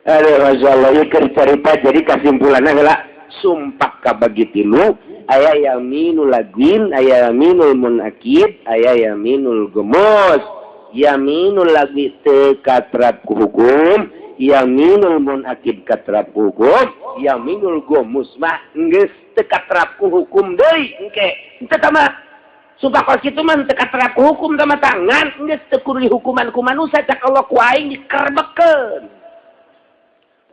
Aduh, Masya Allah, ieu cerita jadi kesimpulannya adalah sumpah kabagi tilu, aya yaminul lagwin, aya yaminul munakid, aya yaminul gemus. Yaminul lagwi teu katrap ku hukum, yaminul munakid katrap ku hukum, yaminul gemus mah geus teu katrap ku hukum deui engke. Henteu tah sumpah kos kitu mah teu katrap ku hukum tah tangan geus teu kudu dihukuman ku manusia cak Allah ku aing dikerbekeun.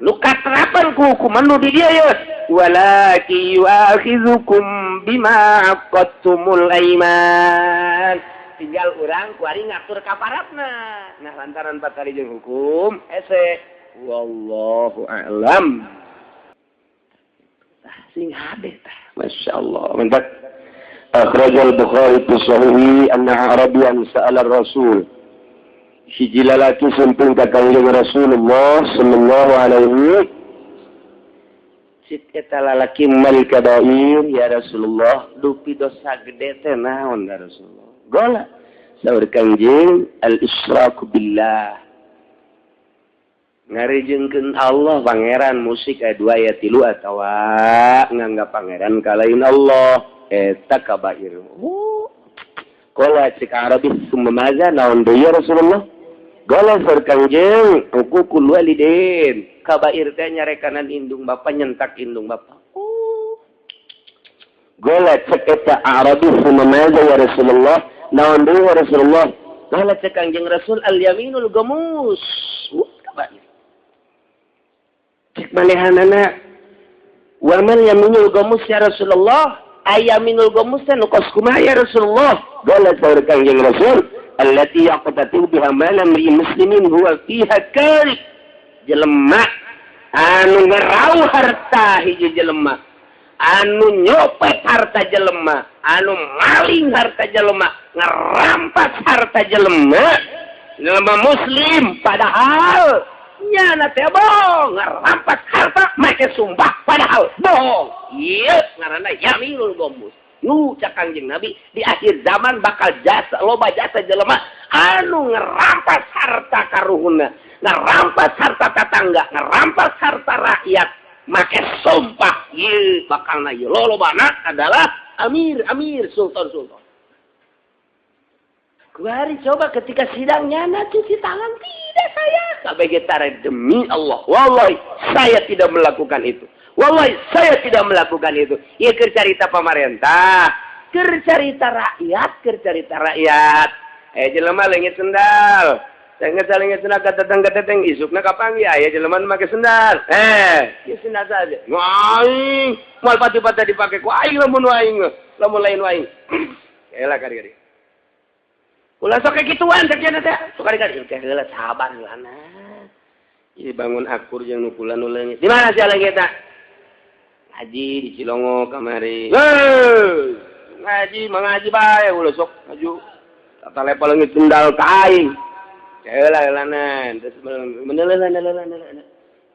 Nu katrapan ku hukuman nu di dieu ye walaki yu'akhizukum bima aqadtumul aiman tinggal urang ku ari ngatur kaparatna nah lantaran patari jeung hukum ese wallahu a'lam tah sing hade tah masyaallah mantap akhrajal bukhari fi sahih anna arabiyan sa'ala rasul hiji lalaki sumping ka Kangjeng Rasulullah sallallahu alaihi cit eta lalaki mal kabair ya Rasulullah dupi dosa gede teh naon ya Rasulullah gola saur Kangjeng al isyrak billah ngarijengkeun Allah pangeran musik aya 2 aya 3 atawa nganggap pangeran kalain Allah eta kabair gola cik Arabi summaza naon deui ya Rasulullah gola saur Kangjeng hukukul walidain kabair teh nyarekanan indung bapa nyentak indung bapa gola cek eta Arabi summaza ya Rasulullah naon deui ya Rasulullah gola cek Kangjeng Rasul al yaminul gamus kabair cek manehanana wa man yaminul gamus ya Rasulullah ayaminul gamus teh nu kos kumaha ya Rasulullah gola saur Kangjeng Rasul allati yaqtatu biha malam li muslimin huwa fiha karib jelema anu ngerau harta hiji jelema anu nyopet harta jelema anu maling harta jelema ngerampas harta jelema muslim padahal nyana teh bohong ngerampas harta make sumpah padahal bohong ieu ngaranna yaminul gamus nu cak Kangjeng Nabi di akhir zaman bakal jasa loba jasa jelema anu ngerampas harta karuhuna ngerampas harta tetangga ngerampas harta rakyat make sumpah ieu bakalna ieu lolobana adalah amir sultan kuari coba ketika sidang nyana cuci tangan tidak saya sampai getare demi Allah wallahi saya tidak melakukan itu wallahi saya tidak melakukan itu. Ya keur carita pamarentah, keur carita rakyat. Jelema leungit sendal. Cenget leungit sendal ka teteng isukna kapanggi aya jelema make sendal. Ieu sendal saja. Aing, moal pati-pati dipake ku aing lamun lain aing. Elah kari-kari. Ulah sok kituan cek cenah teh. Sok kari-kari teh heula sabar heulana. Ieu bangun akur jeung nukulan nu leungit. Di mana sia leungit teh? Ngaji di Cilongo kamari. Ngaji mengaji bae ulah sok maju. Tata level leungit sendal ka aing. Heula-heulanan terus menelelan.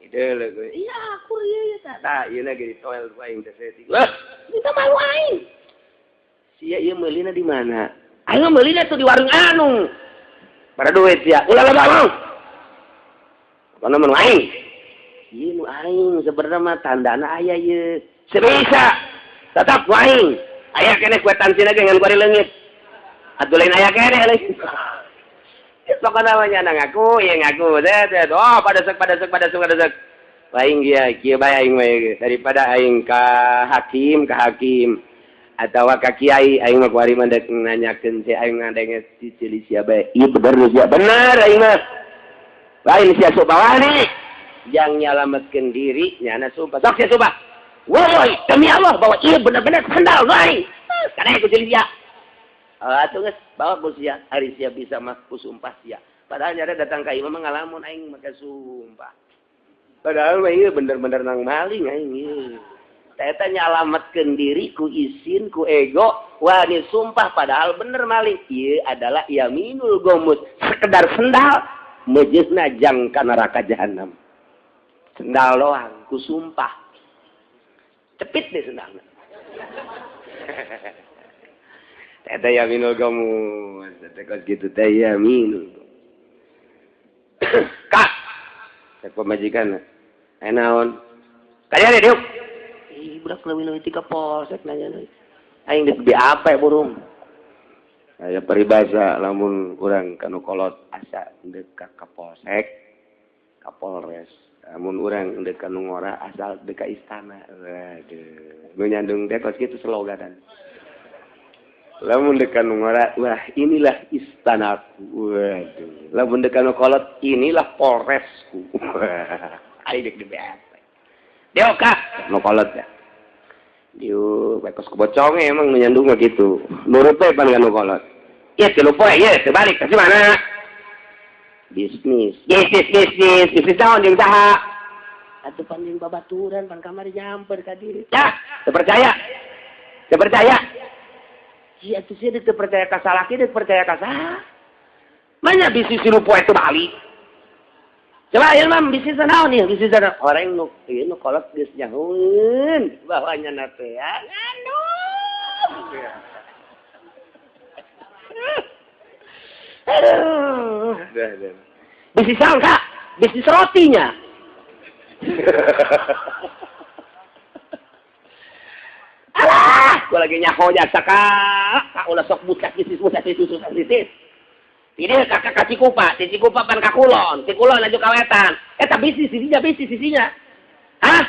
Ide leuh. Iya aku ieu tah ieu na ge toel aing teh setik. Lah, kita malu aing. Sia ieu meulina di mana? Aing meulina tuh di warung anu. Pada duit sia. Ulah loba mau. Apa namanya aing? Ieu nu aing sebenarnya mah tandana aya ieu. Sebisa tetap aing. Aya keneh kuetan sina ge ngan kuari leungit. Atuh lain aya keneh leungit. Sok namanya ngaku, ya ngaku. Oh, pada sek. Aing kieu bae aing we daripada aing ka hakim atau ka kiai aing mah kuari mandek nanyakeun si aing ngadenge cicili sia bae. Ieu bener aing mah. Lain sia subawani. Yang nyalametkeun diri nyana sumpah. Sok sia sumpah. Woi, demi Allah bahwa ieu bener-bener sandal lain. Karena aku jadi dia. Atuh geus bawa ku sia, ari sia bisa mah ku sumpah sia. Padahal nyada datang ka imam ngalamun aing make sumpah. Padahal mah ieu bener-bener nang maling aing ieu. Eta nyalametkeun diri ku isin ku ego, wani sumpah padahal bener maling. Ieu adalah yaminul gomus, sekedar sendal mejeusna jang ka neraka jahanam. Sendal doang, ku sumpah. Cepit deh sendalnya. Eta yaminul gamus. Eta kos gitu teh yaminul. Kak. Cek pemajikan. Aya naon? Kaya deh, Diuk. Ih, budak leuwih-leuwih ti ka polsek nanya deui. Aing di apa ya burung? Aya peribahasa lamun urang kanu kolot asa deuk ka polsek, ka Polres. Lamun urang deuk kanu ngora asal deuk ka istana. Waduh, nu nyandung teh kos kitu sloganan. Lamun deuk kanu ngora, wah inilah istanaku. Waduh, lamun deuk kanu kolot inilah Polresku. Aing deuk di apa? Deuk ka nu kolot ya. Diu, bekos kebocong emang menyandung gitu. Nurut we pan kanu kolot. Iya, tilu poe, iya, terbalik. Kasih mana? Bisnis. Yes, bisnis. Bisnis naon jeung saha? Atuh pan jeung babaturan, pan kamari nyamper ka diri. Ya, teu percaya. Teu percaya. Iya, atuh sih teu percaya ka salaki, teu percaya ka saha. Manya bisnis tilu poe teu balik. Coba ya mam bisnis naon nih? Bisnis naon? Orang nu ieu nu kolot geus nyahoeun bahwanya na teh ya. Ngandung. Aduh. Bisnis naon, Kak? Bisnis rotinya. Alah, gua lagi nyaho jasa Kak. Ulah sok budak bisnis itu susah bisnis. Ini kakak kasih kupa pan kakulon, si kulon aja kawetan. Tapi sisinya. Hah?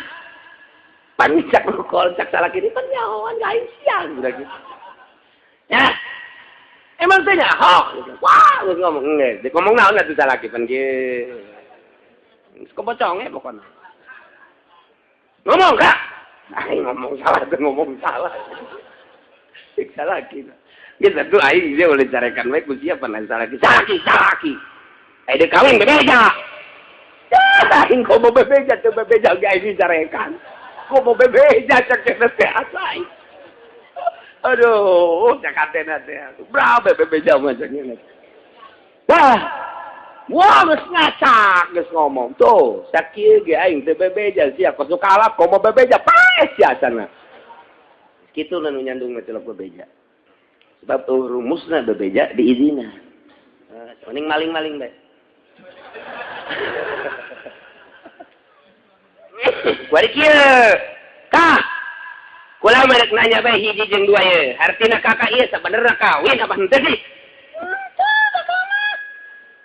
Pancak kolcak salah kiri pan nyahoan gaing siang udah gitu. Ya. Emang teh nyaho. Wah, ngomong naon atuh salah ki pan ge. Kepoconge pokona. Ngomong Kak. Ngomong salah. Siksa lagi. Kita tuh aing dia boleh carikan baik ku siapa nan salaki. Aing kawin bebeja. Aing kok mau bebeja tuh bebeja ge aing carikan. Kok mau bebeja cek teh asai. Aduh, cakatena teh. Berapa bebeja macamnya. Wah, geus ngacak, geus ngomong tuh. Sakieu ge aing teh bebeja sia kos kalap kok mau bebeja paes sia cenah. Kitu nu nyandung macelok bebeja. Sebab rumusna bebeja diizina. Mending maling-maling bae. Kuari kieu. Kak. Kula merek nanya bae hiji jeung dua ye. Artina kakak ieu sabenerna kawin apa henteu sih?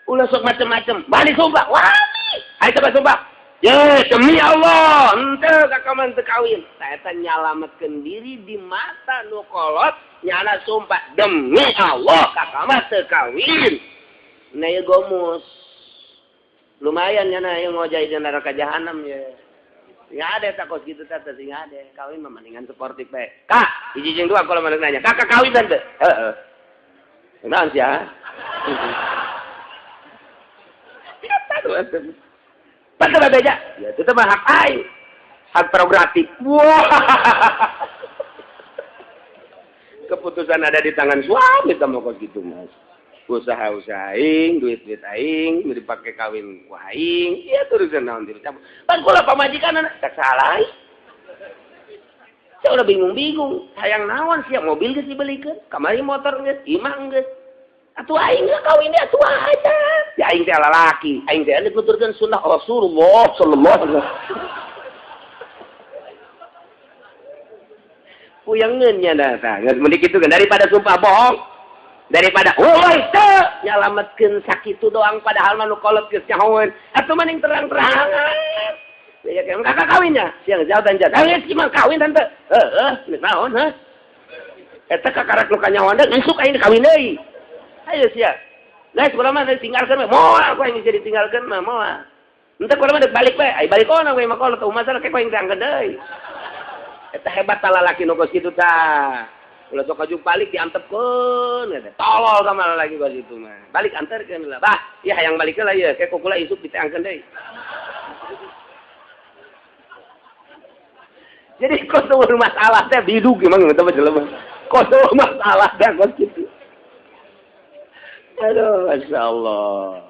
Ulah sok macem-macem. Bali sumpah. Wani. Ayo coba sumpah. Ya demi Allah, henteu kakak mah teu kawin. Saya nyalametkeun diri di mata nu kolot. Nyana sumpah demi Allah kakak mah teu kawin. Nah ya gomus. Lumayan nyana yang ngojai di neraka jahanam ya. Nggak ada takos gitu tata sih nggak ada. Kawin mah mendingan sportif bae. Kak, hiji jeung dua kalau mana nanya. Kakak kawin tante. Heeh. Naon sih ya? Pada bebeja. Ya itu mah hak aing. Hak prerogatif. Wah. Keputusan ada di tangan suami sama kok gitu mas. Usaha aing, duit aing, dipakai kawin ku aing, iya turusan naon dieu campur. Pan kula pamajikan tak salah. Saya udah bingung. Hayang naon sia mobil geus dibelikeun, kamari motor geus, imah geus. Atuh aing geus kawin dia atuh aja. Ya aing teh lalaki, aing teh nuturkeun sunnah Rasulullah sallallahu alaihi wasallam. Puyangeun nya dah. Geus mending kitu kan daripada sumpah bohong. Daripada teu nyalametkeun sakitu doang padahal mah nu kolot geus nyahoeun. Atuh mending terang-terangan. Ya kan kakak kawinnya, siang jauh dan jauh. Geus mah kawin tante. Geus naon heh. Eta kakarak nu kanyahoan deui isuk aing kawin deui. Ayo sia. Guys, kumaha mah ditinggalkeun we. Moal aku aing bisa ditinggalkeun mah moal. Henteu kumaha mah balik we. Ai balik ona we mah kolot teu masalah ke aing diangkeun deui. Eta hebat tah lalaki nu geus kitu tah. Ulah sok aju balik diantepkeun eta. Tolol sama lalaki geus kitu mah. Balik anterkeun lah. Bah, ieu hayang balikeun lah ieu. Ke kukula isuk diteangkeun deui. Jadi koso masalah teh bidug emang eta mah jelema. Koso masalah teh geus kitu. Aduh, masyaallah.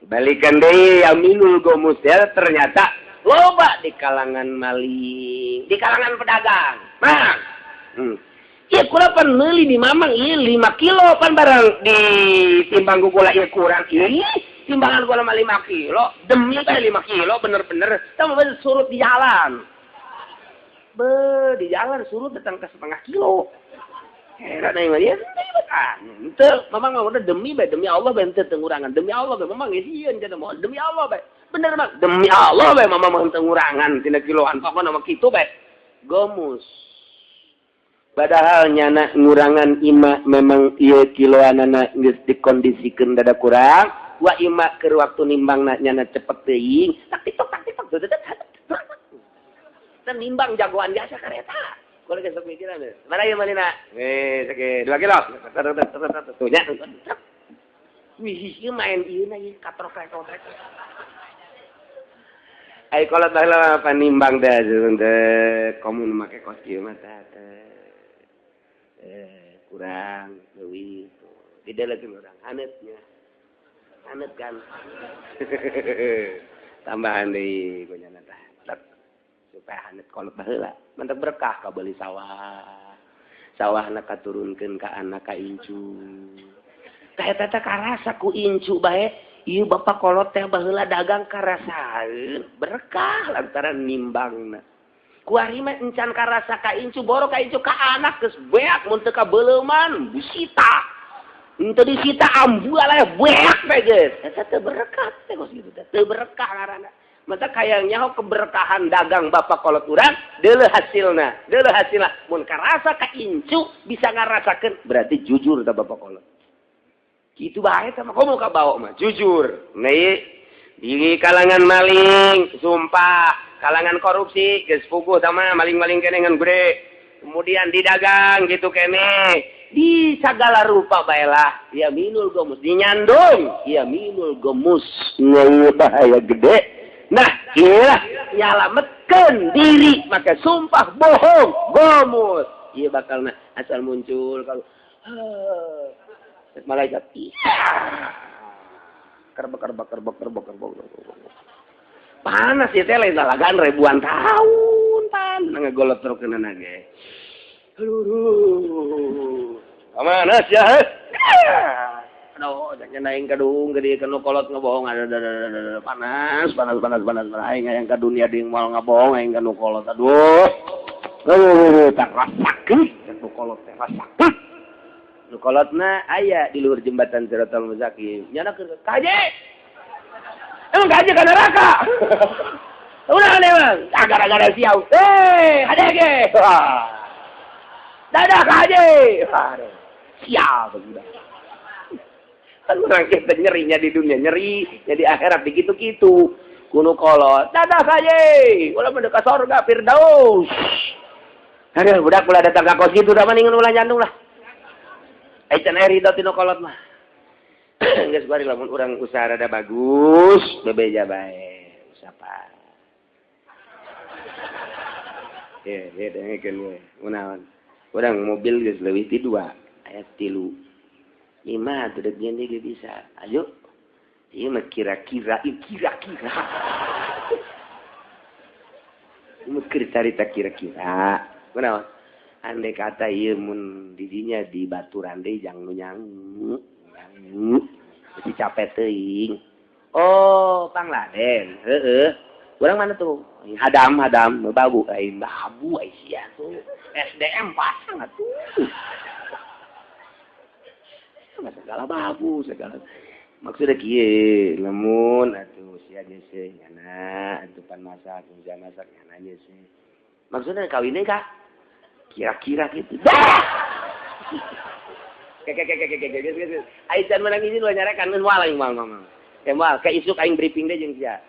Balikan deui aminul gomus ya ternyata loba di kalangan maling, di kalangan pedagang. Nah. Iya kula pan meuli di mamang ieu 5 kilo pan barang di timbang kula ieu kurang ieu timbangan gua lama 5 kilo, demi 5 kilo bener-bener, sama surut di jalan. Di jalan surut datang ke 1/2 kilo. Heran aing mah ya, teu memang udah demi Allah bae teu tengurangan. Demi Allah bae memang geus sieun cenah moal. Demi Allah bae. Bener mah, demi Allah bae mamah mah tengurangan tina kiloan pokona mah kitu bae. Gomus. Padahal nyana ngurangan ima memang ieu kiloanana geus dikondisikeun dada kurang, wa ima keur waktu nimbangna nyana cepet teuing, tak tiktok dan nimbang jagoan biasa kareta. Kalau kita pikiran deh, mana yang mana? Oke, 2 kilo. Tuh nya. Wih, main ieu na ieu katrok-trek. Ai kalau baheula panimbang da komun make kos kieu mah kurang leuwih. Didelekeun urang hanetnya. Hanet kan. Tambahan deui gonyana tah. Supaya hanet kolot baheula mantap berkah ka beli sawahna katurunkeun ka anak ka incu tah eta teh karasa ku incu bae ieu bapak kolot teh baheula dagang karasaeun berkah lantaran nimbangna ku ari mah encan karasa ka incu boro ka incu ka anak geus beak mun teu ka beuleuman disita henteu disita ambu aya beak bae geus eta teh berkah teh geus kitu teh teu berkah ngaranna. Mata kayaknya keberkahan dagang bapak kolot urang, deuleuh hasilna. Mun karasa ka incu bisa ngarasakeun berarti jujur ta bapak kolot. Kitu bae tah mah komo ka bawa mah jujur. Nih di kalangan maling, sumpah, kalangan korupsi geus puguh tah mah maling-maling kene ngan gede. Kemudian di dagang gitu kene. Di segala rupa baelah, ya minul gomus dinyandung, ya minul gomus nyawa bahaya gede. Nah, iyalah nyalametkeun diri maka sumpah bohong, gomus. Ieu bakalna asal muncul kalau malaikat. Kerbek. Panas ieu teh lain lalagan ribuan tahun pan ngagolot terkeunana ge. Aduh. Mana sia? Aduh, jangan naik kadung gede kanu kolot ngebohong ada panas aing yang ka dunia deung moal ngabohong aing kanu kolot aduh tak rasakeun kanu kolot teh rasakeun nu kolotna aya di luhur jembatan Siratal Mustaqim nyana keur kaje emang kaje ka neraka udah emang gara-gara siau hadege dadah kaje sial udah. Kan orang kita nyerinya di dunia, nyerinya di akhirat begitu-gitu. Kuno kolot, dadah saja. Ulah mendekat surga Firdaus. Aduh, budak pula datang ke kos gitu, dah mendingan ulah nyandung lah. Aican air itu tino kolot mah. Geus bari lamun urang usaha rada bagus, bebeja bae. Siapa? Dengekeun we. Munaon? Urang mobil geus leuwih ti 2, aya 3. 5 dedegnya dia bisa. Ayo. Iya mah kira-kira. Mun cerita kira-kira. Kunaon? Andai kata ieu mun didinya di baturan deui jang nu nyangu. Mesti capek teuing. Oh, Pangladen. Heeh. Urang mana tuh? Hadam, babu ai sia tuh. SDM pasang atuh. Segala babu segala maksudnya kieu lamun atuh sia geus nyana atuh pan masak hujan masak nyana geus maksudnya kawin deui ka kira-kira gitu Aican menang izin lu nyarekan moal aing moal ke isuk aing briefing deui jeung sia